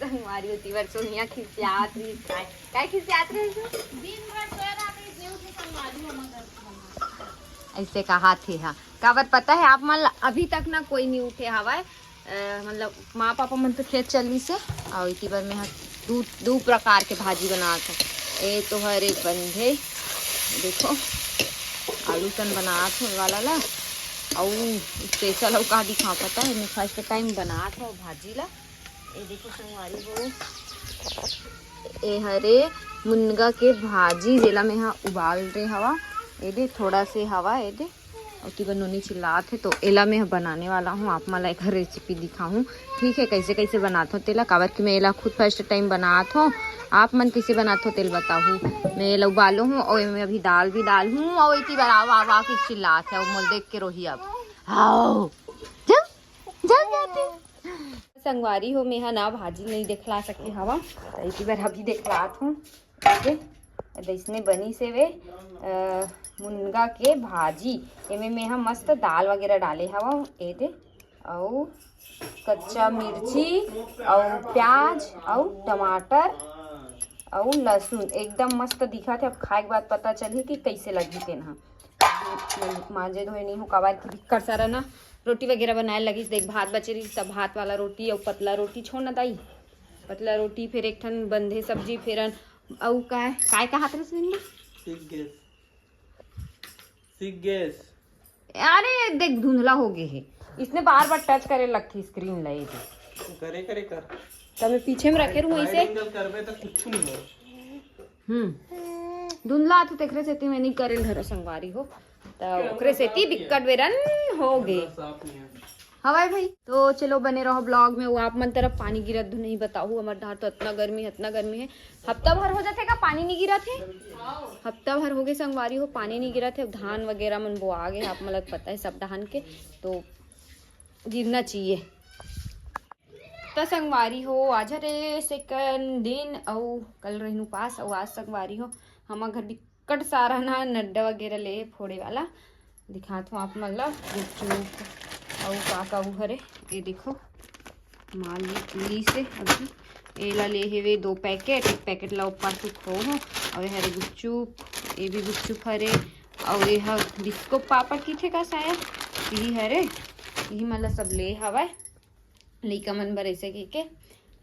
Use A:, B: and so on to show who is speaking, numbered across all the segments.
A: संगवारी होती बार सोनिया खिसियात रही काय खिसियात रही
B: दिन भर सोया रही देव से संगवारी हमर
A: ऐसे कहा थे हाँ काबर पता है आप मन अभी तक ना कोई नहीं उठे हवाए मतलब माँ पापा मन तो खेत चली से और इसी बार में दो प्रकार के भाजी बना था ये तो हर एक बंधे देखो आलू सन बना थे वाला ला और स्पेशल और का दिखा पता है मैं फर्स्ट टाइम बना था भाजी ला ये देखो संगवारी हो ये हरे मुनगा के भाजी जेला में हाँ उबाल रहे हवा ये दे थोड़ा से हवा ये दे और की बनोनी चिल्लात है तो एला मैं बनाने वाला हूँ आप मला एक रेसिपी दिखाऊँ ठीक है कैसे कैसे बनाता हूँ तेला काबर कि मैं एला खुद फर्स्ट टाइम बनात हूँ आप मन कैसे बनाते हो तेल बताऊँ मैं एला उबालो हूँ और मैं अभी दाल भी डाल हूँ और इतनी बार आवा की चिल्लात है और मोल देख के रोही अब आओ संगवारी हो मैं ना भाजी नहीं दिखला सके हवा तो इतनी बार अभी दिखलात हूँ इसने बनी से वे मुनगा के भाजी एमे में हम मस्त दाल वगैरह डाले हवा ए दे और कच्चा मिर्ची और प्याज और टमाटर और लहसुन एकदम मस्त दिखा थे। अब खाए के बाद पता चली कि कैसे लगी तेना मांजे धोए नहीं हो कबार की कर सारा ना रोटी वगैरह बनाए लगी देख भात बचे रही सब भात वाला रोटी और पतला रोटी छोड़ ना दाई पतला रोटी फिर एक ठन बंधे सब्जी फिर और काय का हाथ में
C: सीख गैस
A: अरे देख धुंधला हो गए है इसने बार बार टच करे लगती स्क्रीन लगे
C: करे करे कर
A: तो मैं पीछे में रखे रहूं ऐसे
C: करबे तो कुछ नहीं हो
A: धुंधला तो देखरे से मैं नहीं करे धरो संगवारी हो तो ओकरे से ती दिक्कत बेरन हो गए हवाई भाई तो चलो बने रहो ब्लॉग में वो आप मन तरफ पानी गिरत नहीं बताऊ हमारे धार तो इतना गर्मी है हफ्ता भर हो जाते का पानी नहीं गिरा थे हफ्ता भर हो गए संगवारी हो पानी नहीं गिरा थे धान वगैरह मन वो आ गए आप मतलब पता है सब धान के तो गिरना चाहिए तो संगवारी हो आज रे सेकंड दिन और कल रहनु पास और आज संगवारी हो हमारे घर बिकट सारा ना नड्डा वगैरह ले फोड़े वाला दिखात हूँ आप मतलब गुपचुप और का हरे ये देखो माल ली से अभी एला ले हेवे 2 पैकेट एक पैकेट ला ऊपर से खो हो और हरे गुपचुप ये भी गुपचुप हरे और ये डिस्को पापड़ की थे का शायद यही हरे यही मतलब सब ले हवा लइका मन बर ऐसे के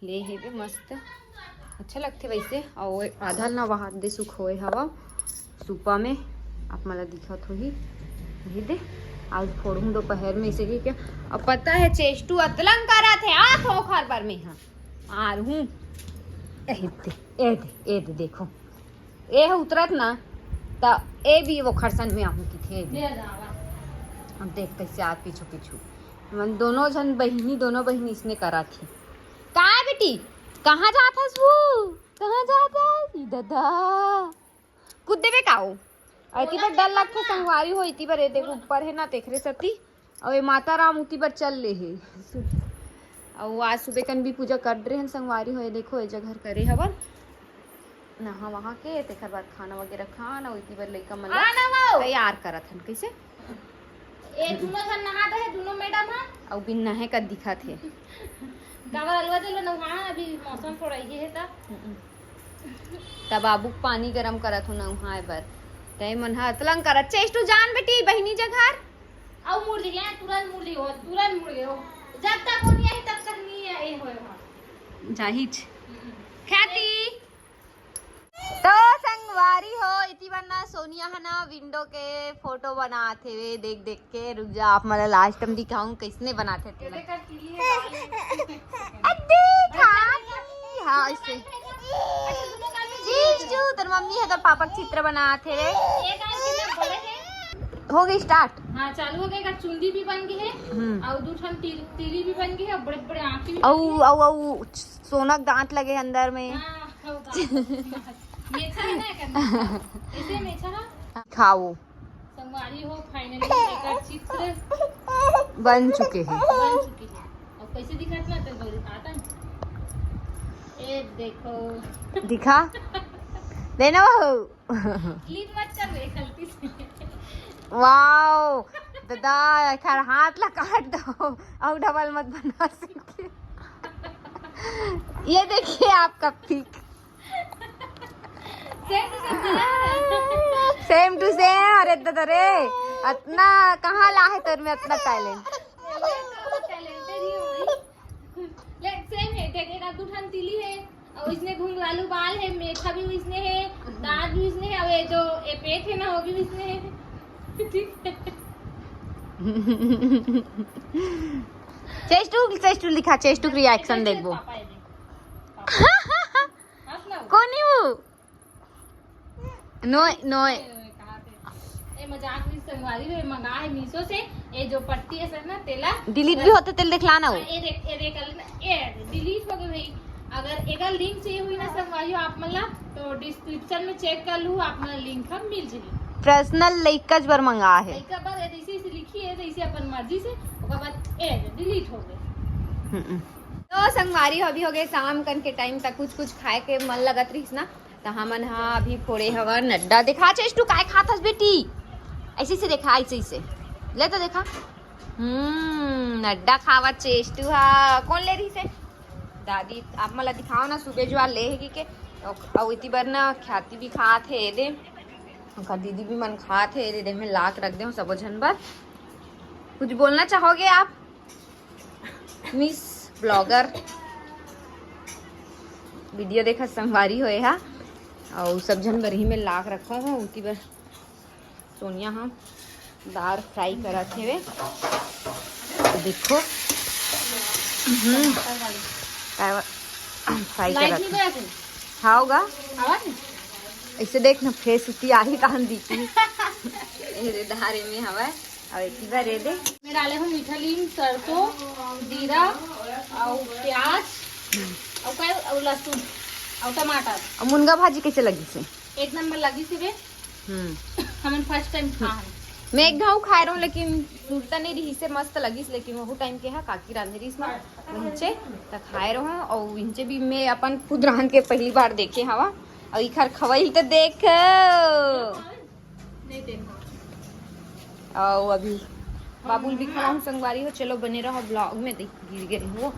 A: ले हेवे मस्त अच्छा लगते वैसे और आधा ना वहाँ दे सुख होए हवा सुपा में आप मला दिखत हो ही ये दे आज फोड़ूं दोपहर में इसे की क्या अब पता है चेष्टू अतलंग करा थे आ थो खर पर में हाँ आ रहूं ए दे देखो ए उतरत ना तो ए भी वो खरसन में आहू की थे अब देख कैसे आग पीछू मन दोनों बहनी इसने करा थी कहाँ बेटी कहाँ जाता कहाँ जाता दादा कूद देवे काओ इतनी बार डर लगता संगवारी हो इतनी बार देखो ऊपर है ना देख रहे सती और ये माता राम उतनी बार चल ले है और आज सुबह कन भी पूजा कर रहे हैं संगवारी हो देखो ये जगह करे हवन नहा वहाँ के तेकर बाद खाना वगैरह खाना और इतनी बार लइका मन तैयार करत हन कैसे
B: ए दोनों जन नहाते हैं दोनों मैडम हां
A: और बिन नहे का दिखा थे
B: गावा अलवा चलो नहा अभी मौसम थोड़ा ये है तब
A: बाबू पानी गरम करत हो ना वहाँ बर तय मन हतलंग करत चेष्टू जान बेटी बहनी जघर
B: आओ मुड़ गया तुरंत मुड़ गए हो जब तक वो नहीं आई तब तक नहीं है ये होए
A: जाहिज ख्याति तो संगवारी हो इति बना सोनिया है ना विंडो के फोटो बनाते हुए देख के रुक जा आप मतलब लास्ट टाइम दिखाऊं कैसने बनाते थे हाँ ऐसे तेरे मम्मी है तो पापा चित्र बनाते रे हो गई स्टार्ट
B: हाँ चालू हो गई चुंदी भी बन गई है और दूसरा तीली भी बन गई है बड़े बड़े आंखें भी
A: औ सोनक दांत लगे अंदर में
B: मेछा है ना करना ऐसे मेछा ना
A: खाओ
B: संगवारी हो फाइनली एक चित्र
A: बन चुके हैं
B: और कैसे दिखाता है तो दिखाता है ये देखो
A: दिखा देना वो
B: लीड मत कर रे गलती से
A: वाओ दादा खैर हाथ ला काट दो और डबल मत बना सके ये देखिए आपका पिक सेम टू सेम। अरे दरे इतना कहाँ ला है तेरे में इतना टैलेंट।
B: सेम है, देख एक आध उठान तिली है और इसने घुंघरालू बाल है, मेथा भी इसने है, दांत भी इसने है, और ये जो ये पेट है ना वो भी इसने है। ठीक है।
A: चेस्टू लिखा, चेस्टू रिएक्शन देख वो। कौन है वो? नो
B: ये मजाक नहीं संगवारी है, मंगा है मीशो से। ये जो पट्टी है सर ना तेला
A: डिलीट भी होते तेल दिखलाना वो।
B: ये डिलीट हो गई भाई। अगर एक लिंक चाहिए हुई ना संगवारी आप मला तो डिस्क्रिप्शन में चेक कर लूँ, आप मला लिंक हम मिल जाएगी।
A: पर्सनल लइकज बर मंगा है।
B: एक बार ऐसे लिखी है तो इसे अपन मर्जी से ओकर बाद डिलीट हो गई।
A: तो संगवारी अभी हो गए शाम कन के टाइम तक कुछ खाए के मन लगत रहीस ना, तो हमन हाँ अभी फोड़े हवा नड्डा। देखा चेस्टू काय खात हस बेटी? ऐसे से देखा, ऐसे से ले तो देखा। नड्डा खावा चेस्टू। हाँ कौन ले रही से? दादी आप मला दिखाओ ना, सुबह जो ले है के और इतनी बार ना ख्याति भी खात है दे, उनका दीदी भी मन खात है दे में लाक रख दे सब झन बर। कुछ बोलना चाहोगे आप मिस ब्लॉगर? वीडियो देखा संगवारी होए हा और सब जन बर ही में लाक रखो हो। उनकी बर सोनिया हाँ दाल फ्राई करत हेवे, देखो फ्राई करत हाँ होगा। ऐसे देख ना फेस उती आही कहां दी थी धारे में हवा। और एक बार रे दे
B: मैं डाले हूँ मीठा लीम, सरसों, जीरा और प्याज और काय और लहसुन और टमाटर।
A: और मुनगा भाजी कैसे लगी से?
B: एक नंबर लगी सी बे। हमन फर्स्ट टाइम खा है।
A: मैं एक घाव खा रहा हूँ लेकिन सुरता नहीं रही से मस्त लगी, लेकिन वो टाइम के है काकी रांधे रही इसमें वहीं तक खाए रहो। और वहीं भी मैं अपन खुद रांध के पहली बार देखे हवा और इखर खवाई तो देख।
B: नहीं देखा
A: और अभी बाबुल भी खड़ा हूँ संगवारी हो। चलो बने रहो ब्लॉग में। देख गिर गई वो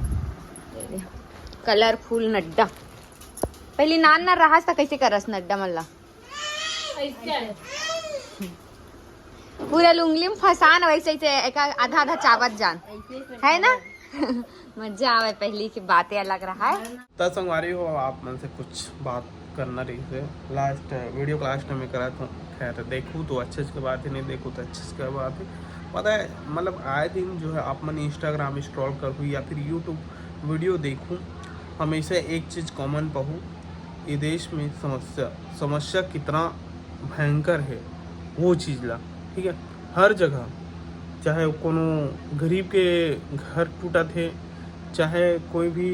A: कलरफुल नड्डा। पहले नान ना रहा था कैसे करस नड्डा मल्ला पूरा लुंगली में फसान वैसे एक आधा आधा चावत जान है ना। मजा आवे, पहली की बातें अलग रहा है।
C: तो संगवारी हो आप मन से कुछ बात करना रही से लास्ट वीडियो लास्ट में करा था। खैर देखूँ तो अच्छे से बात है, नहीं देखूँ तो अच्छे से बात है। पता है मतलब आए दिन जो है आप मन इंस्टाग्राम स्क्रॉल करूँ या फिर यूट्यूब वीडियो देखूँ, हमेशा एक चीज़ कॉमन पाऊँ, ये देश में समस्या कितना भयंकर है वो चीज़ ला। ठीक है, हर जगह चाहे कोनो गरीब के घर टूटा थे, चाहे कोई भी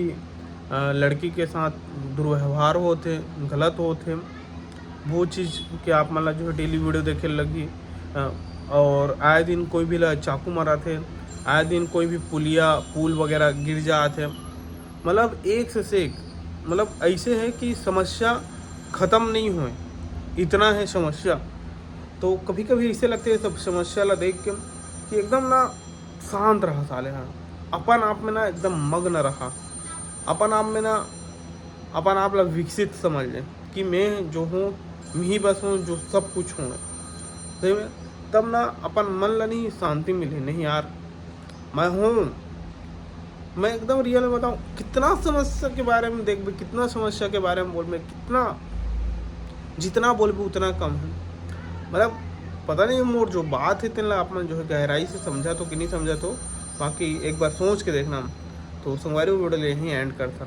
C: लड़की के साथ दुर्व्यवहार होते गलत होते, वो चीज़ के आप मतलब जो है डेली वीडियो देखे लगी। और आए दिन कोई भी चाकू मारा थे, आए दिन कोई भी पुल वगैरह गिर जाते। मतलब एक से एक मतलब ऐसे है कि समस्या ख़त्म नहीं हुए, इतना है समस्या। तो कभी कभी ऐसे लगते है सब समस्या ला देख के कि एकदम ना शांत रहा साले हाँ, अपन आप में ना एकदम मग्न रहा, अपन आप में ना अपन आप ला विकसित समझ लें कि मैं जो हूँ मैं ही बस हूँ जो सब कुछ हूँ। सही में तब ना अपन मन ला नहीं शांति मिले। नहीं यार मैं हूँ, मैं एकदम रियल में बताऊँ कितना समस्या के बारे में देख, कितना समस्या के बारे में बोल में, कितना जितना बोल भी उतना कम है। मतलब पता नहीं मोर जो बात है इतना अपन जो है गहराई से समझा तो कि नहीं समझा, तो बाकी एक बार सोच के देखना। तो संगवारी वीडियो यहीं एंड करता।